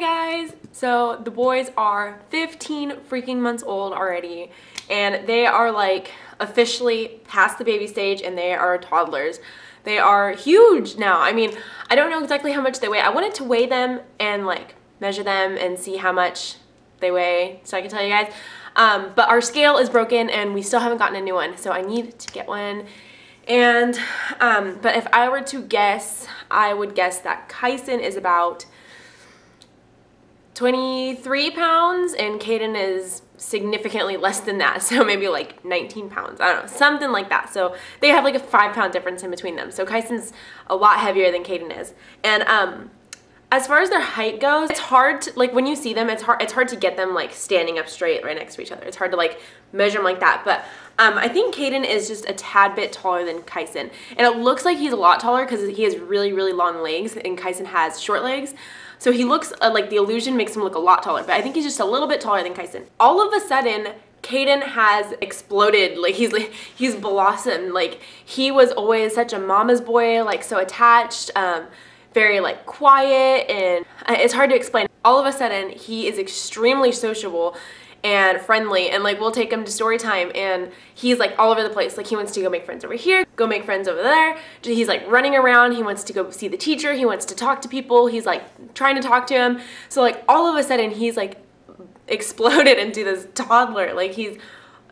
Hi guys! So the boys are 15 freaking months old already, and they are like officially past the baby stage and they are toddlers. They are huge now. I mean, I don't know exactly how much they weigh. I wanted to weigh them and like measure them and see how much they weigh so I can tell you guys. But our scale is broken and we still haven't gotten a new one, so I need to get one. And but if I were to guess, I would guess that Kyson is about 23 pounds and Kaden is significantly less than that, so maybe like 19 pounds, I don't know, something like that. So they have like a 5-pound difference in between them. So Kyson's a lot heavier than Kaden is. And as far as their height goes, it's hard to, like, when you see them, it's hard to get them like standing up straight right next to each other. It's hard to like measure them like that. But I think Kaden is just a tad bit taller than Kyson, and it looks like he's a lot taller because he has really long legs and Kyson has short legs. So he looks like the illusion makes him look a lot taller, but I think he's just a little bit taller than Kyson. All of a sudden, Kaden has exploded. Like he's blossomed. Like he was always such a mama's boy, like so attached, very like quiet, and it's hard to explain. All of a sudden, he is extremely sociable and friendly, and like we'll take him to story time and he's like all over the place. Like he wants to go make friends over here, go make friends over there. He's like running around, he wants to go see the teacher, he wants to talk to people, he's like trying to talk to him. So like all of a sudden he's like exploded into this toddler. Like he's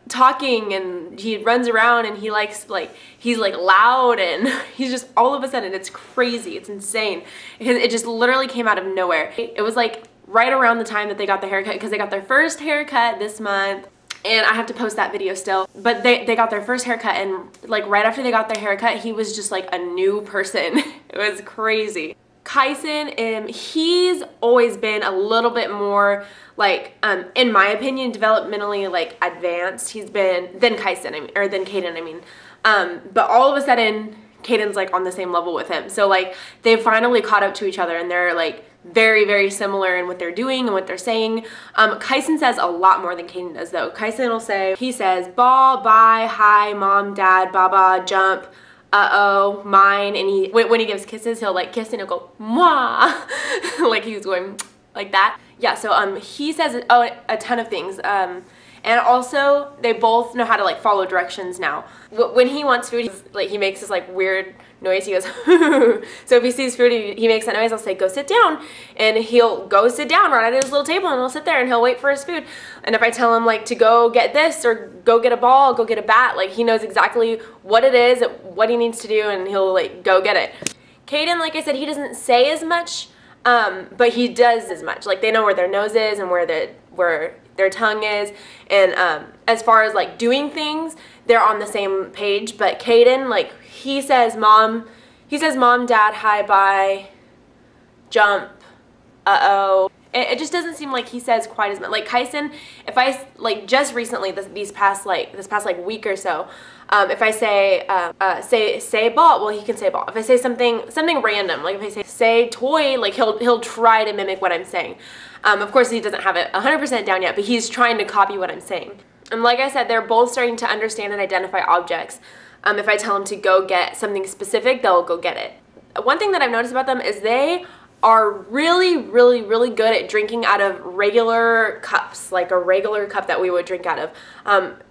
talking and he runs around and he likes like he's like loud, and he's just all of a sudden, it's crazy, it's insane. It just literally came out of nowhere. It was like right around the time that they got their haircut, because they got their first haircut this month, and I have to post that video still, but they got their first haircut, and like right after they got their haircut, he was just like a new person. It was crazy. Kyson, he's always been a little bit more like, in my opinion, developmentally like advanced. He's been, than Kyson, I mean, or than Kaden, I mean. But all of a sudden, Kaden's like on the same level with him. So like they finally caught up to each other, and they're like very similar in what they're doing and what they're saying. Kyson says a lot more than Kaden does though. Kyson will say, he says ball, bye, hi, mom, dad, baba, jump, uh-oh, mine, and he, when he gives kisses, he'll like kiss and he'll go, mwah, like he's going like that. Yeah, so he says a ton of things. And also, they both know how to like follow directions now. When he wants food, he makes this like weird noise. He goes, so if he sees food, he makes that noise. I'll say, go sit down. And he'll go sit down right at his little table, and he'll sit there and he'll wait for his food. And if I tell him like to go get this or go get a ball, go get a bat, like he knows exactly what it is, what he needs to do, and he'll like go get it. Kaden, like I said, he doesn't say as much, but he does as much. Like they know where their nose is and where their tongue is, and as far as like doing things, they're on the same page. But Kaden, like he says mom, dad, hi, bye, jump, uh-oh. It just doesn't seem like he says quite as much. Like Kyson, if I like just recently, this past week or so, if I say ball, well, he can say ball. If I say something random, like if I say toy, like he'll try to mimic what I'm saying. Of course, he doesn't have it 100% down yet, but he's trying to copy what I'm saying. And like I said, they're both starting to understand and identify objects. If I tell them to go get something specific, they'll go get it. One thing that I've noticed about them is they are really good at drinking out of regular cups, like a regular cup that we would drink out of.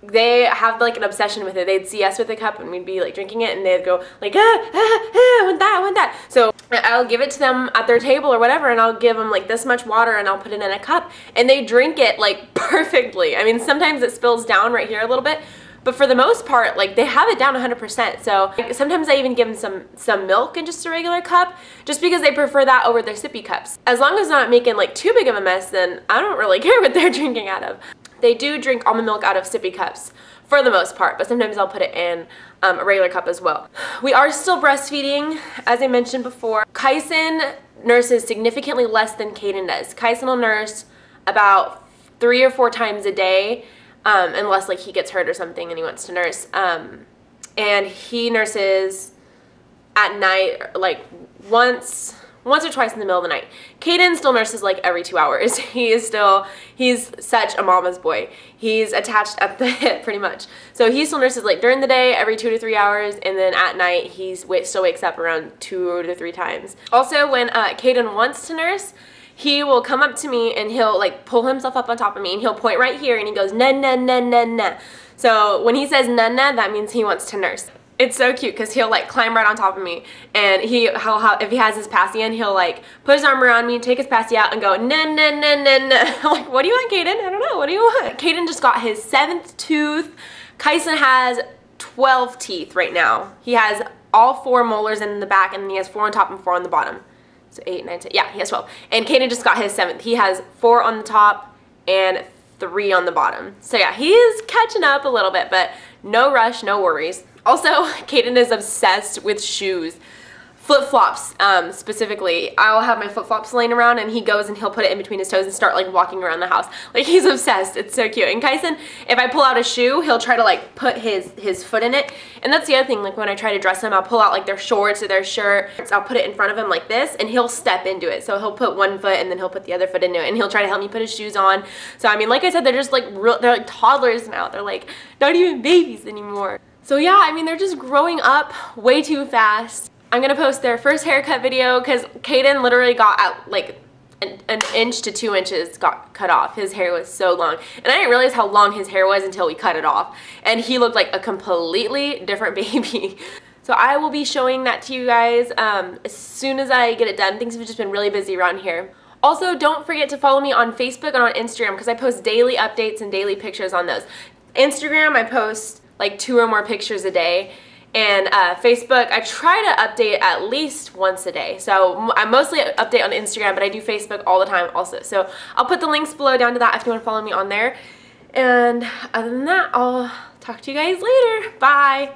They have like an obsession with it. They'd see us with a cup and we'd be like drinking it, and they'd go like, I want that, I want that. So I'll give it to them at their table or whatever, and I'll give them like this much water and I'll put it in a cup, and they drink it like perfectly. I mean, sometimes it spills down right here a little bit, but for the most part, like they have it down 100%. So like, sometimes I even give them some milk in just a regular cup, just because they prefer that over their sippy cups. As long as it's not making like too big of a mess, then I don't really care what they're drinking out of. They do drink almond milk out of sippy cups for the most part, but sometimes I'll put it in a regular cup as well. We are still breastfeeding, as I mentioned before. Kyson nurses significantly less than Kaden does. Kyson will nurse about 3 or 4 times a day, unless like he gets hurt or something and he wants to nurse. And he nurses at night like once or twice in the middle of the night. Kaden still nurses like every 2 hours. He's such a mama's boy. He's attached at the hip pretty much. So he still nurses like during the day every 2 to 3 hours, and then at night he still wakes up around 2 to 3 times. Also, when Kaden wants to nurse, he will come up to me and he'll like pull himself up on top of me and he'll point right here and he goes, na na na na na. So when he says na na, that means he wants to nurse. It's so cute because he'll like climb right on top of me, and if he has his passy in, he'll like put his arm around me, take his passy out, and go na na na na na. I'm like, what do you want, Caden? I don't know. What do you want? Caden just got his 7th tooth. Kyson has 12 teeth right now. He has all 4 molars in the back, and then he has 4 on top and 4 on the bottom. So 8, 9, 10. Yeah, he has 12. And Caden just got his 7th. He has 4 on the top and 3 on the bottom. So yeah, he is catching up a little bit, but no rush, no worries. Also, Caden is obsessed with shoes. Flip-flops, specifically. I'll have my flip-flops laying around and he goes and he'll put it in between his toes and start like walking around the house. Like, he's obsessed. It's so cute. And Kyson, if I pull out a shoe, he'll try to like put his foot in it. And that's the other thing, like when I try to dress him, I'll pull out like their shorts or their shirt. I'll put it in front of him like this and he'll step into it. So he'll put one foot and then he'll put the other foot into it and he'll try to help me put his shoes on. So I mean, like I said, they're just like they're like toddlers now. They're like not even babies anymore. So yeah, I mean, they're just growing up way too fast. I'm gonna post their first haircut video because Caden literally got out like an inch to 2 inches got cut off. His hair was so long. And I didn't realize how long his hair was until we cut it off. And he looked like a completely different baby. So I will be showing that to you guys as soon as I get it done. Things have just been really busy around here. Also, don't forget to follow me on Facebook and on Instagram because I post daily updates and daily pictures on those. Instagram, I post like 2 or more pictures a day. And Facebook, I try to update at least once a day. So I mostly update on Instagram, but I do Facebook all the time also. So I'll put the links below down to that if you want to follow me on there. And other than that, I'll talk to you guys later. Bye.